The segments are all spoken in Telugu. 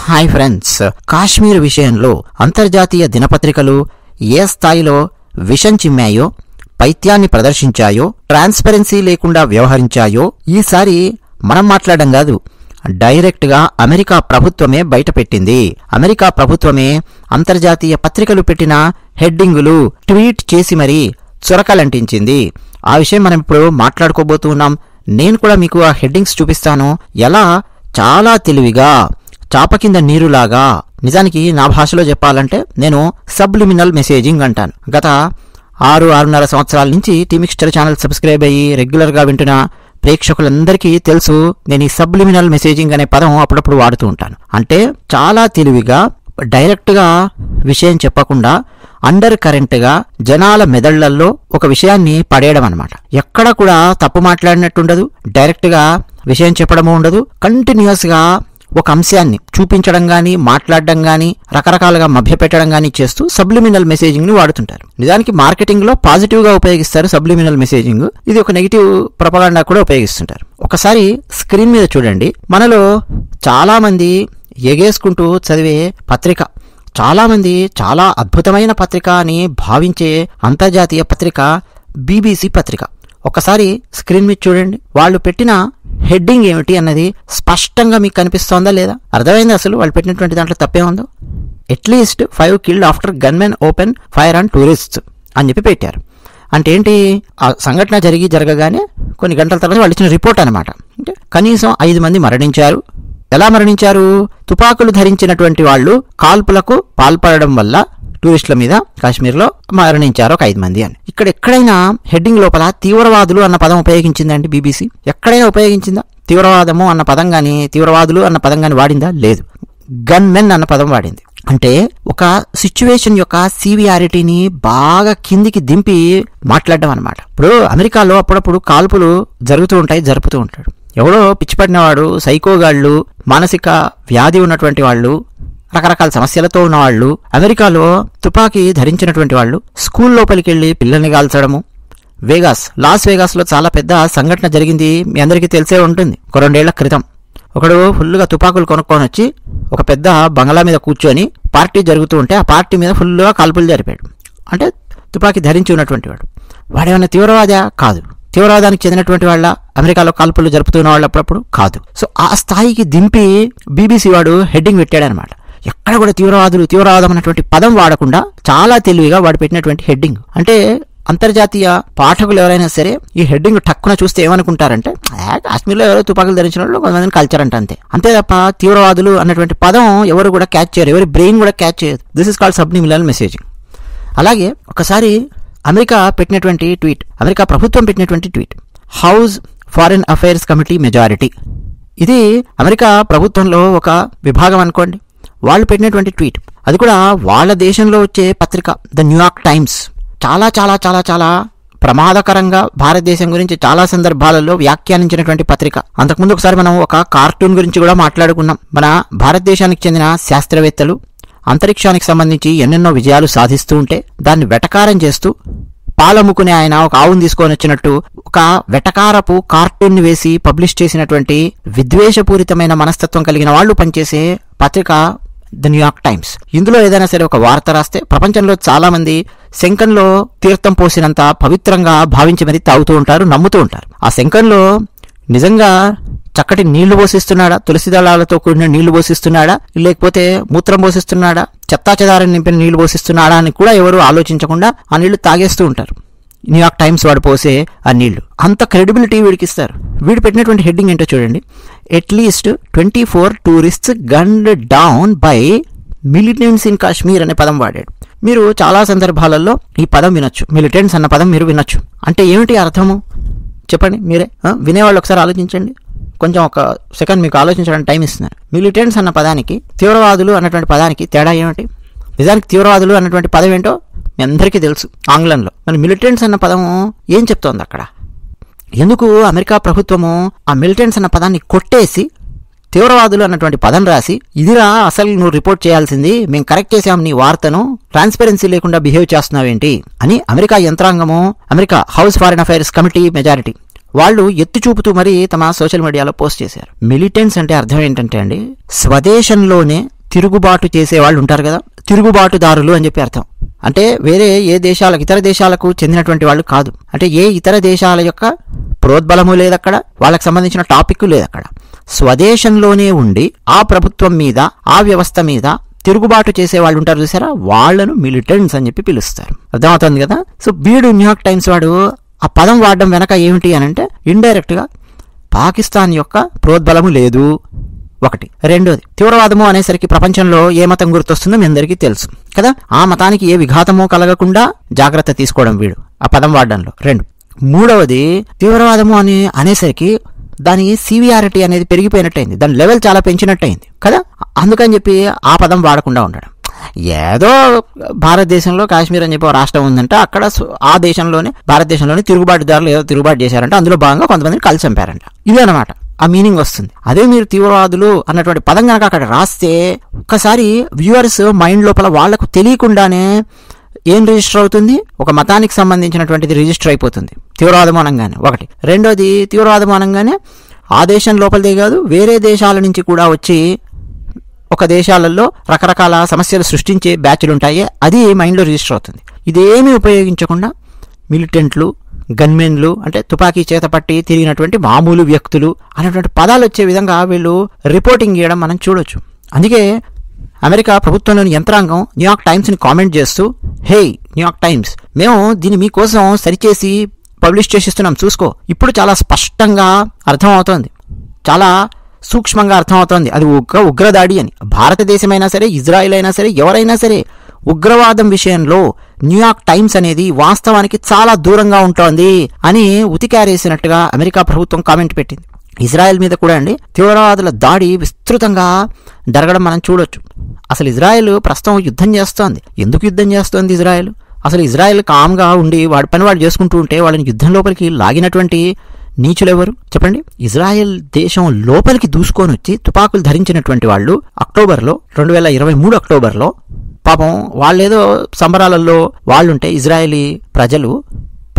హాయ్ ఫ్రెండ్స్, కాశ్మీర్ విషయంలో అంతర్జాతీయ దినపత్రికలు ఏ స్థాయిలో విషం చిమ్మాయో, పైత్యాన్ని ప్రదర్శించాయో, ట్రాన్స్పరెన్సీ లేకుండా వ్యవహరించాయో ఈసారి మనం మాట్లాడడం కాదు, డైరెక్ట్గా అమెరికా ప్రభుత్వమే బయటపెట్టింది. అమెరికా ప్రభుత్వమే అంతర్జాతీయ పత్రికలు పెట్టిన హెడ్డింగులు ట్వీట్ చేసి మరీ చురకలంటించింది. ఆ విషయం మనం ఇప్పుడు మాట్లాడుకోబోతున్నాం. నేను కూడా మీకు ఆ హెడ్డింగ్స్ చూపిస్తాను. ఎలా చాలా తెలివిగా చాప కింద నీరులాగా, నిజానికి నా భాషలో చెప్పాలంటే నేను సబ్లిమినల్ మెసేజింగ్ అంటాను. గత 6-6.5 సంవత్సరాల నుంచి టీమిక్స్టర్ ఛానల్ సబ్స్క్రైబ్ అయ్యి రెగ్యులర్గా వింటున్న ప్రేక్షకులందరికీ తెలుసు, నేను ఈ సబ్లిమినల్ మెసేజింగ్ అనే పదం అప్పుడప్పుడు వాడుతూ ఉంటాను. అంటే చాలా తెలివిగా డైరెక్ట్గా విషయం చెప్పకుండా అండర్ కరెంట్గా జనాల మెదళ్లలో ఒక విషయాన్ని పడేయడం అనమాట. ఎక్కడ కూడా తప్పు మాట్లాడినట్టుండదు, డైరెక్ట్గా విషయం చెప్పడము ఉండదు, కంటిన్యూస్గా ఒక అంశాన్ని చూపించడం గానీ, మాట్లాడడం గానీ, రకరకాలుగా మభ్యపెట్టడం గానీ చేస్తూ సబ్లిమినల్ మెసేజింగ్ ని వాడుతుంటారు. నిజానికి మార్కెటింగ్ లో పాజిటివ్ గా ఉపయోగిస్తారు సబ్లిమినల్ మెసేజింగ్. ఇది ఒక నెగిటివ్ ప్రొపగాండా కూడా ఉపయోగిస్తుంటారు. ఒకసారి స్క్రీన్ మీద చూడండి. మనలో చాలా మంది ఎగేసుకుంటూ చదివే పత్రిక, చాలా మంది చాలా అద్భుతమైన పత్రిక అని భావించే అంతర్జాతీయ పత్రిక BBC పత్రిక. ఒకసారి స్క్రీన్ మీద చూడండి. వాళ్ళు పెట్టిన హెడ్డింగ్ ఏమిటి అన్నది స్పష్టంగా మీకు కనిపిస్తోందా లేదా? అర్థమైంది అసలు వాళ్ళు పెట్టినటువంటి దాంట్లో తప్పే ఉందో? At least 5 killed after gunmen open fire on tourists అని చెప్పి పెట్టారు. అంటే ఏంటి? ఆ సంఘటన జరగగానే కొన్ని గంటల తర్వాత వాళ్ళు ఇచ్చిన రిపోర్ట్ అనమాట. అంటే కనీసం 5 మంది మరణించారు. ఎలా మరణించారు? తుపాకులు ధరించినటువంటి వాళ్ళు కాల్పులకు పాల్పడడం వల్ల టూరిస్టుల మీద కాశ్మీర్లో మరణించారు ఒక 5 మంది అని. ఇక్కడ ఎక్కడైనా హెడ్డింగ్ లోపల తీవ్రవాదులు అన్న పదం ఉపయోగించిందండి BBC? ఎక్కడైనా ఉపయోగించిందా? తీవ్రవాదము అన్న పదం గాని, తీవ్రవాదులు అన్న పదం గాని వాడిందా? లేదు. గన్మెన్ అన్న పదం వాడింది. అంటే ఒక సిచ్యువేషన్ యొక్క సివియారిటీని బాగా కిందికి దింపి మాట్లాడడం అనమాట. ఇప్పుడు అమెరికాలో అప్పుడప్పుడు కాల్పులు జరుపుతూ ఉంటాడు. ఎవడో పిచ్చిపడినవాడు, సైకోగాళ్ళు, మానసిక వ్యాధి ఉన్నటువంటి వాళ్ళు, రకరకాల సమస్యలతో ఉన్నవాళ్ళు, అమెరికాలో తుపాకీ ధరించినటువంటి వాళ్ళు స్కూల్ లోపలికి వెళ్ళి పిల్లల్ని కాల్చడము. లాస్ వేగాస్లో చాలా పెద్ద సంఘటన జరిగింది, మీ అందరికీ తెలిసే ఉంటుంది. ఒక 2 ఏళ్ల క్రితం ఒకడు ఫుల్గా తుపాకులు కొనుక్కొని వచ్చి ఒక పెద్ద బంగ్లా మీద కూర్చొని పార్టీ జరుగుతూ ఉంటే ఆ పార్టీ మీద ఫుల్గా కాల్పులు జరిపాడు. అంటే తుపాకీ ధరించి ఉన్నటువంటి వాడేమన్నా తీవ్రవాదా? కాదు. తీవ్రవాదానికి చెందినటువంటి వాళ్ళ అమెరికాలో కాల్పులు జరుపుతున్న వాళ్ళు అప్పుడప్పుడు కాదు. సో ఆ స్థాయికి దింపి BBC వాడు హెడ్డింగ్ పెట్టాడనమాట. ఎక్కడ కూడా తీవ్రవాదం అన్నటువంటి పదం వాడకుండా చాలా తెలివిగా వాడు పెట్టినటువంటి హెడ్డింగ్. అంటే అంతర్జాతీయ పాఠకులు ఎవరైనా సరే ఈ హెడ్డింగ్ టక్కున చూస్తే ఏమనుకుంటారంటే, కాశ్మీర్లో ఎవరో తుపాకులు ధరించిన వాళ్ళు కొంతమందిని కల్చర్ అంతే తప్ప తీవ్రవాదులు అన్నటువంటి పదం ఎవరు కూడా క్యాచ్ చేయరు, ఎవరి బ్రెయిన్ కూడా క్యాచ్ చేయదు. This is called subliminal messaging. అలాగే ఒకసారి అమెరికా ప్రభుత్వం పెట్టినటువంటి tweet, house foreign affairs committee majority. ఇది అమెరికా ప్రభుత్వంలో ఒక విభాగం అనుకోండి. వాళ్ళు పెట్టినటువంటి ట్వీట్, అది కూడా వాళ్ళ దేశంలో వచ్చే పత్రిక ద న్యూయార్క్ టైమ్స్. చాలా చాలా చాలా చాలా ప్రమాదకరంగా భారతదేశం గురించి చాలా సందర్భాలలో వ్యాఖ్యానించినటువంటి పత్రిక. అంతకుముందు ఒకసారి మనం ఒక కార్టూన్ గురించి కూడా మాట్లాడుకున్నాం. మన భారతదేశానికి చెందిన శాస్త్రవేత్తలు అంతరిక్షానికి సంబంధించి ఎన్నెన్నో విజయాలు సాధిస్తూ ఉంటే దాన్ని వెటకారం చేస్తూ, పాలముకునే ఆయన ఒక ఆవును తీసుకొని వచ్చినట్టు ఒక వెటకారపు కార్టూన్ ని వేసి పబ్లిష్ చేసినటువంటి విద్వేషపూరితమైన మనస్తత్వం కలిగిన వాళ్ళు పనిచేసే పత్రిక ద న్యూయార్క్ టైమ్స్. ఇందులో ఏదైనా సరే ఒక వార్త రాస్తే ప్రపంచంలో చాలా మంది శంఖంలో తీర్థం పోసినంత పవిత్రంగా భావించి మరీ తాగుతూ ఉంటారు, నమ్ముతూ ఉంటారు. ఆ శంఖంలో నిజంగా చక్కటి నీళ్లు పోసిస్తున్నాడా, తులసి దళాలతో కూడిన నీళ్లు పోసిస్తున్నాడా, లేకపోతే మూత్రం పోసిస్తున్నాడా, చెత్తాచెదారం నింపిన నీళ్లు పోసిస్తున్నాడా అని కూడా ఎవరు ఆలోచించకుండా ఆ నీళ్లు తాగేస్తూ ఉంటారు. న్యూయార్క్ టైమ్స్ వాడు పోసే ఆ నీళ్లు అంత క్రెడిబిలిటీ వీడికి ఇస్తారు. వీడు పెట్టినటువంటి హెడ్డింగ్ ఏంటో చూడండి, at least 24 tourists gunned down by militants in Kashmir అనే పదం వాడాడు. మీరు చాలా సందర్భాలలో ఈ పదం వినొచ్చు, మిలిటెంట్స్ అన్న పదం మీరు వినొచ్చు. అంటే ఏమిటి అర్థము చెప్పండి మీరే, వినేవాళ్ళు ఒకసారి ఆలోచించండి. కొంచెం ఒక సెకండ్ మీకు ఆలోచించడానికి టైం ఇస్తున్నారు. మిలిటెంట్స్ అన్న పదానికి, తీవ్రవాదులు అన్నటువంటి పదానికి తేడా ఏమిటి? నిజానికి తీవ్రవాదులు అన్నటువంటి పదం ఏంటో మీ అందరికీ తెలుసు ఆంగ్లంలో. మరి మిలిటెంట్స్ అన్న పదము ఏం చెప్తోంది అక్కడ? ఎందుకు అమెరికా ప్రభుత్వము ఆ మిలిటెంట్స్ అన్న పదాన్ని కొట్టేసి తీవ్రవాదులు అన్నటువంటి పదం రాసి, ఇదిరా అసలు నువ్వు రిపోర్ట్ చేయాల్సింది, మేము కరెక్ట్ చేసాం నీ వార్తను, ట్రాన్స్పరెన్సీ లేకుండా బిహేవ్ చేస్తున్నావేంటి అని అమెరికా యంత్రాంగము, America house foreign affairs committee majority వాళ్ళు ఎత్తి చూపుతూ మరీ తమ సోషల్ మీడియాలో పోస్ట్ చేశారు. మిలిటెంట్స్ అంటే అర్థం ఏంటంటే అండి, స్వదేశంలోనే తిరుగుబాటు చేసేవాళ్ళు ఉంటారు కదా, తిరుగుబాటుదారులు అని చెప్పి అర్థం. అంటే వేరే ఏ దేశాలకు, ఇతర దేశాలకు చెందినటువంటి వాళ్ళు కాదు. అంటే ఏ ఇతర దేశాల యొక్క ప్రోద్బలము లేదక్కడ, వాళ్ళకి సంబంధించిన టాపిక్ లేదక్కడ. స్వదేశంలోనే ఉండి ఆ ప్రభుత్వం మీద, ఆ వ్యవస్థ మీద తిరుగుబాటు చేసే వాళ్ళు ఉంటారు చూసారా, వాళ్లను మిలిటెంట్స్ అని చెప్పి పిలుస్తారు. అర్థమవుతుంది కదా. సో వీడు న్యూయార్క్ టైమ్స్ వాడు ఆ పదం వాడడం వెనక ఏమిటి అని అంటే, ఇండైరెక్ట్ గా పాకిస్తాన్ యొక్క ప్రోద్బలము లేదు ఒకటి. రెండోది, తీవ్రవాదము అనేసరికి ప్రపంచంలో ఏ మతం గుర్తొస్తుందో మీ అందరికీ తెలుసు కదా. ఆ మతానికి ఏ విఘాతము కలగకుండా జాగ్రత్త తీసుకోవడం వీడు ఆ పదం వాడడంలో. రెండు, మూడవది, తీవ్రవాదము అనేసరికి దాని సివియారిటీ అనేది పెరిగిపోయినట్టయింది, దాని లెవెల్ చాలా పెంచినట్టయింది కదా. అందుకని చెప్పి ఆ పదం వాడకుండా ఉండడం. ఏదో భారతదేశంలో కాశ్మీర్ అని చెప్పి ఒక రాష్ట్రం ఉందంటే అక్కడ ఆ దేశంలోనే, భారతదేశంలోనే తిరుగుబాటుదారులు ఏదో తిరుగుబాటు చేశారంటే అందులో భాగంగా కొంతమందిని కలిసి చంపారంట. ఇదే అనమాట ఆ మీనింగ్ వస్తుంది. అదే మీరు తీవ్రవాదులు అన్నటువంటి పదం కనుక అక్కడ రాస్తే ఒక్కసారి వ్యూవర్స్ మైండ్ లోపల వాళ్లకు తెలియకుండానే ఏం రిజిస్టర్ అవుతుంది, ఒక మతానికి సంబంధించినటువంటిది రిజిస్టర్ అయిపోతుంది తీవ్రవాదం అనగానే. ఒకటి. రెండోది, తీవ్రవాదం అనగానే ఆ దేశం లోపలిదే కాదు, వేరే దేశాల నుంచి కూడా వచ్చి ఒక దేశాలలో రకరకాల సమస్యలు సృష్టించే బ్యాచ్లు ఉంటాయి, అది మైండ్లో రిజిస్టర్ అవుతుంది. ఇదేమీ ఉపయోగించకుండా మిలిటెంట్లు, గన్మెన్లు అంటే తుపాకీ చేత పట్టి తిరిగినటువంటి మామూలు వ్యక్తులు అనేటువంటి పదాలు వచ్చే విధంగా వీళ్ళు రిపోర్టింగ్ చేయడం మనం చూడొచ్చు. అందుకే అమెరికా ప్రభుత్వంలోని యంత్రాంగం న్యూయార్క్ టైమ్స్ని కామెంట్ చేస్తూ, హే న్యూయార్క్ టైమ్స్, మేము దీన్ని మీకోసం సరిచేసి పబ్లిష్ చేసిస్తున్నాం చూసుకో. ఇప్పుడు చాలా స్పష్టంగా అర్థమవుతోంది, చాలా సూక్ష్మంగా అర్థమవుతోంది అది ఉగ్రదాడి అని. భారతదేశమైనా సరే, ఇజ్రాయిల్ అయినా సరే, ఎవరైనా సరే ఉగ్రవాదం విషయంలో న్యూయార్క్ టైమ్స్ అనేది వాస్తవానికి చాలా దూరంగా ఉంటోంది అని ఉతికారేసినట్టుగా అమెరికా ప్రభుత్వం కామెంట్ పెట్టింది. ఇజ్రాయెల్ మీద కూడా అండి తీవ్రవాదుల దాడి విస్తృతంగా జరగడం మనం చూడొచ్చు. అసలు ఇజ్రాయెల్ ప్రస్తుతం యుద్ధం చేస్తోంది. ఎందుకు యుద్ధం చేస్తోంది ఇజ్రాయెల్? అసలు ఇజ్రాయెల్ కామ్గా ఉండి వాడి పని వాడు చేసుకుంటూ ఉంటే వాళ్ళని యుద్ధం లోపలికి లాగినటువంటి నీచులెవరు చెప్పండి? ఇజ్రాయెల్ దేశం లోపలికి దూసుకొని వచ్చి తుపాకులు ధరించినటువంటి వాళ్ళు అక్టోబర్లో 2023 అక్టోబర్లో పాపం వాళ్ళేదో సంబరాలలో వాళ్ళుంటే ఇజ్రాయేలీ ప్రజలు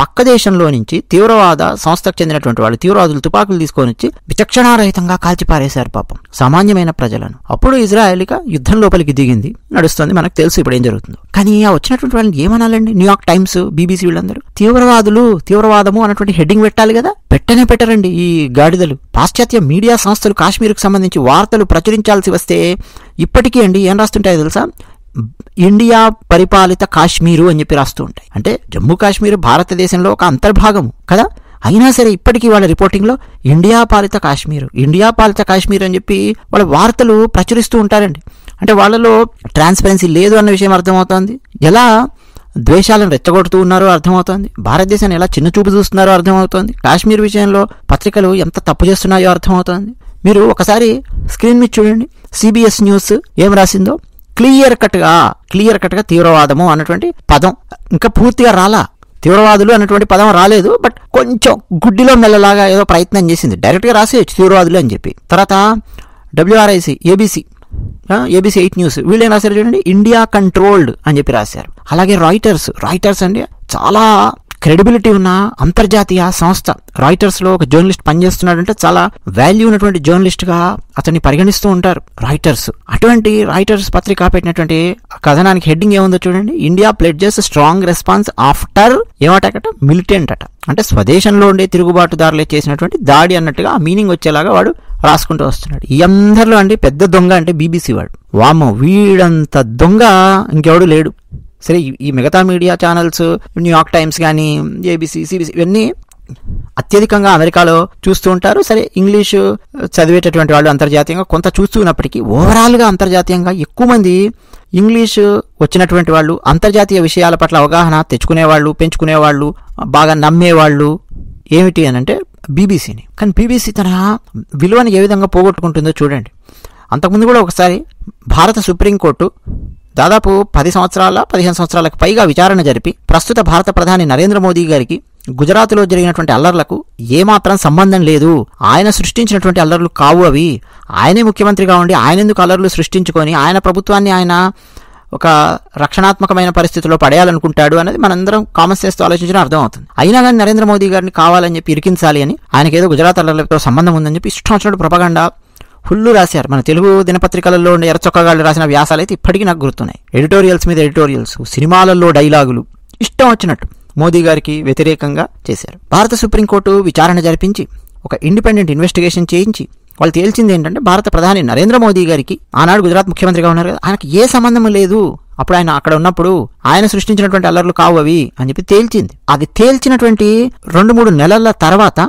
పక్క దేశంలో నుంచి తీవ్రవాద సంస్థకు చెందినటువంటి వాళ్ళు తీవ్రవాదులు తుపాకులు తీసుకొని వచ్చి విచక్షణారహితంగా కాల్చిపారేశారు పాపం సామాన్యమైన ప్రజలను. అప్పుడు ఇజ్రాయెల్గా యుద్ధం లోపలికి దిగింది, నడుస్తుంది, మనకు తెలుసు ఇప్పుడు ఏం జరుగుతుందో. కానీ ఆ వచ్చినటువంటి వాళ్ళని ఏమనాలండి? న్యూయార్క్ టైమ్స్, బీబీసీ వీళ్ళందరూ తీవ్రవాదము అన్నటువంటి హెడ్డింగ్ పెట్టాలి కదా, పెట్టరండి ఈ గాడిదలు. పాశ్చాత్య మీడియా సంస్థలు కాశ్మీర్కు సంబంధించి వార్తలు ప్రచురించాల్సి వస్తే ఇప్పటికీ అండి ఏం రాస్తుంటాయో తెలుసా? ఇండియా పరిపాలిత కాశ్మీరు అని చెప్పి రాస్తూ ఉంటాయి. అంటే జమ్మూ కాశ్మీర్ భారతదేశంలో ఒక అంతర్భాగము కదా, అయినా సరే ఇప్పటికీ వాళ్ళ రిపోర్టింగ్లో ఇండియా పాలిత కాశ్మీర్ అని చెప్పి వాళ్ళ వార్తలు ప్రచురిస్తూ ఉంటారండి. అంటే వాళ్ళలో ట్రాన్స్పరెన్సీ లేదు అన్న విషయం అర్థమవుతోంది. ఎలా ద్వేషాలను రెచ్చగొడుతూ ఉన్నారో అర్థమవుతోంది. భారతదేశాన్ని ఎలా చిన్న చూపు చూస్తున్నారో అర్థమవుతోంది. కాశ్మీర్ విషయంలో పత్రికలు ఎంత తప్పు చేస్తున్నాయో అర్థమవుతోంది. మీరు ఒకసారి స్క్రీన్ మీద చూడండి, సిబిఎస్ న్యూస్ ఏం రాసిందో. క్లియర్ కట్గా తీవ్రవాదము అన్నటువంటి పదం ఇంకా పూర్తిగా రాలా, తీవ్రవాదులు అన్నటువంటి పదం రాలేదు, బట్ కొంచెం గుడ్డిలో మెల్లలాగా ఏదో ప్రయత్నం చేసింది. డైరెక్ట్గా రాసేయచ్చు తీవ్రవాదులు అని చెప్పి. తర్వాత WRIC, ABC 8 న్యూస్ వీళ్ళేం రాశారు చూడండి, ఇండియా కంట్రోల్డ్ అని చెప్పి రాశారు. అలాగే రాయిటర్స్ అండి చాలా క్రెడిబిలిటీ ఉన్న అంతర్జాతీయ సంస్థ. రాయిటర్స్లో ఒక జర్నలిస్ట్ పనిచేస్తున్నాడంటే చాలా వాల్యూ ఉన్నటువంటి జర్నలిస్ట్గా అతన్ని పరిగణిస్తూ ఉంటారు రాయిటర్స్. అటువంటి రాయిటర్స్ పత్రిక పెట్టినటువంటి కథనానికి హెడ్డింగ్ ఏముందో చూడండి, India pledges strong response after ఏమటకట మిలిటెంట్ అట. అంటే స్వదేశంలో ఉండే తిరుగుబాటుదారులే చేసినటువంటి దాడి అన్నట్టుగా ఆ మీనింగ్ వచ్చేలాగా వాడు రాసుకుంటూ వస్తున్నాడు. ఈ అందరిలో అండి పెద్ద దొంగ అంటే బీబీసీ వాడు. వామ్మో, వీడంత దొంగ ఇంకెవడు లేడు. సరే, ఈ మిగతా మీడియా ఛానల్స్ న్యూయార్క్ టైమ్స్ కానీ ABC, CBC ఇవన్నీ అత్యధికంగా అమెరికాలో చూస్తూ ఉంటారు. సరే, ఇంగ్లీషు చదివేటటువంటి వాళ్ళు అంతర్జాతీయంగా కొంత చూస్తూ ఉన్నప్పటికీ ఓవరాల్గా అంతర్జాతీయంగా ఎక్కువ మంది ఇంగ్లీషు వచ్చినటువంటి వాళ్ళు, అంతర్జాతీయ విషయాల పట్ల అవగాహన తెచ్చుకునేవాళ్ళు, పెంచుకునేవాళ్ళు, బాగా నమ్మేవాళ్ళు ఏమిటి అని అంటే బీబీసీని. కానీ బీబీసీ తన విలువను ఏ విధంగా పోగొట్టుకుంటుందో చూడండి. అంతకుముందు కూడా ఒకసారి భారత సుప్రీంకోర్టు దాదాపు 15 సంవత్సరాలకు పైగా విచారణ జరిపి ప్రస్తుత భారత ప్రధాని నరేంద్ర మోదీ గారికి గుజరాత్లో జరిగినటువంటి అల్లర్లకు ఏమాత్రం సంబంధం లేదు, ఆయన సృష్టించినటువంటి అల్లర్లు కావు అవి, ఆయనే ముఖ్యమంత్రిగా ఉండి ఆయన ఎందుకు అల్లర్లు సృష్టించుకొని ఆయన ప్రభుత్వాన్ని ఆయన ఒక రక్షణాత్మకమైన పరిస్థితిలో పడేయాలనుకుంటాడు అనేది మనందరం కామన్ సెన్స్తో ఆలోచించడం అర్థమవుతుంది. అయినా కానీ నరేంద్ర మోదీ గారిని కావాలని చెప్పి ఇరికించాలి అని, ఆయనకేదో గుజరాత్ అల్లర్లతో సంబంధం ఉందని చెప్పి ఇష్టం వచ్చినట్టు ప్రొపగండా ఫుల్లు రాశారు. మన తెలుగు దినపత్రికలలో ఉండే ఎర్రచొక్కగాళ్ళు రాసిన వ్యాసాలు అయితే ఇప్పటికీ నాకు గుర్తున్నాయి. ఎడిటోరియల్స్ మీద ఎడిటోరియల్స్, సినిమాలలో డైలాగులు ఇష్టం వచ్చినట్టు మోదీ గారికి వ్యతిరేకంగా చేశారు. భారత సుప్రీంకోర్టు విచారణ జరిపించి ఒక ఇండిపెండెంట్ ఇన్వెస్టిగేషన్ చేయించి వాళ్ళు తేల్చింది ఏంటంటే భారత ప్రధాని నరేంద్ర మోదీ గారికి, ఆనాడు గుజరాత్ ముఖ్యమంత్రిగా ఉన్నారు కదా, ఆయనకి ఏ సంబంధం లేదు, అప్పుడు ఆయన అక్కడ ఉన్నప్పుడు ఆయన సృష్టించినటువంటి అల్లర్లు కావు అవి అని చెప్పి తేల్చింది. అది తేల్చినటువంటి 2-3 నెలల తర్వాత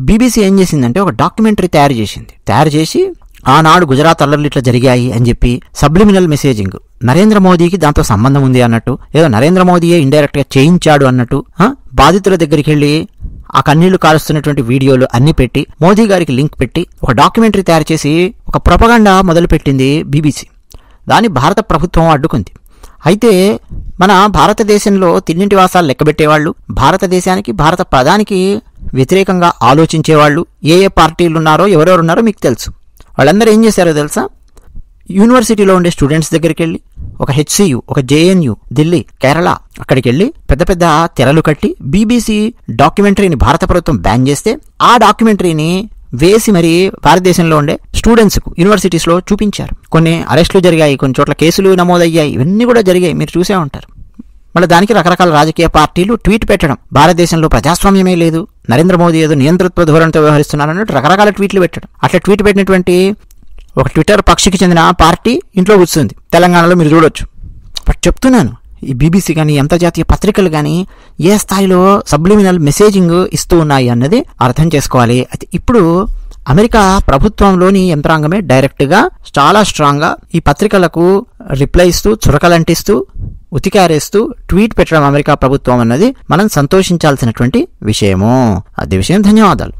బీబీసీ ఏం చేసిందంటే ఒక డాక్యుమెంటరీ తయారు చేసి ఆనాడు గుజరాత్ అల్లర్లు ఇట్లా జరిగాయి అని చెప్పి సబ్లిమినల్ మెసేజింగ్, నరేంద్ర మోదీకి దాంతో సంబంధం ఉంది అన్నట్టు, ఏదో నరేంద్ర మోదీయే ఇండైరెక్ట్ గా చేయించాడు అన్నట్టు, బాధితుల దగ్గరికి వెళ్ళి ఆ కన్నీళ్లు కారుస్తున్నటువంటి వీడియోలు అన్ని పెట్టి మోదీ గారికి లింక్ పెట్టి ఒక డాక్యుమెంటరీ తయారు చేసి ఒక ప్రొపగండా మొదలుపెట్టింది బీబీసీ. దాన్ని భారత ప్రభుత్వం అడ్డుకుంది. అయితే మన భారతదేశంలో తిన్నింటి వాసాలు లెక్కబెట్టేవాళ్ళు, భారతదేశానికి భారత ప్రధానికి వ్యతిరేకంగా ఆలోచించేవాళ్ళు ఏ పార్టీలు ఉన్నారో ఎవరెవరున్నారో మీకు తెలుసు. వాళ్ళందరూ ఏం చేశారో తెలుసా? యూనివర్సిటీలో ఉండే స్టూడెంట్స్ దగ్గరికి వెళ్ళి ఒక హెచ్సియు, ఒక జేఎన్యు, ఢిల్లీ, కేరళ అక్కడికి వెళ్ళి పెద్ద పెద్ద తెరలు కట్టి బీబీసీ డాక్యుమెంటరీని భారత ప్రభుత్వం బ్యాన్ చేస్తే ఆ డాక్యుమెంటరీని వేసి మరి భారతదేశంలో ఉండే స్టూడెంట్స్ కు యూనివర్సిటీస్ లో చూపించారు. కొన్ని అరెస్టులు జరిగాయి, కొన్ని చోట్ల కేసులు నమోదయ్యాయి, ఇవన్నీ కూడా జరిగాయి, మీరు చూసే ఉంటారు. మళ్ళీ దానికి రకరకాల రాజకీయ పార్టీలు ట్వీట్ పెట్టడం, భారతదేశంలో ప్రజాస్వామ్యమే లేదు, నరేంద్ర మోదీ ఏదో నియంతృత్వ ధోరణితో వ్యవహరిస్తున్నారు అన్నట్టు రకరకాల ట్వీట్లు పెట్టడం. అట్లా ట్వీట్ పెట్టినటువంటి ఒక ట్విట్టర్ పక్షికి చెందిన పార్టీ ఇంట్లో కూర్చుంది. తెలంగాణలో మీరు చూడొచ్చు. బట్ చెప్తున్నాను, ఈ బీబీసీ కానీ అంతర్జాతీయ పత్రికలు కానీ ఏ స్థాయిలో సబ్లిమినల్ మెసేజింగ్ ఇస్తూ ఉన్నాయి అన్నది అర్థం చేసుకోవాలి. అయితే ఇప్పుడు అమెరికా ప్రభుత్వంలోని యంత్రాంగమే డైరెక్ట్గా చాలా స్ట్రాంగ్గా ఈ పత్రికలకు రిప్లై ఇస్తూ, చురకలంటిస్తూ, ఉతికారేస్తూ ట్వీట్ పెట్టడం అమెరికా ప్రభుత్వం అన్నది మనం సంతోషించాల్సినటువంటి విషయము. అదే విషయం. ధన్యవాదాలు.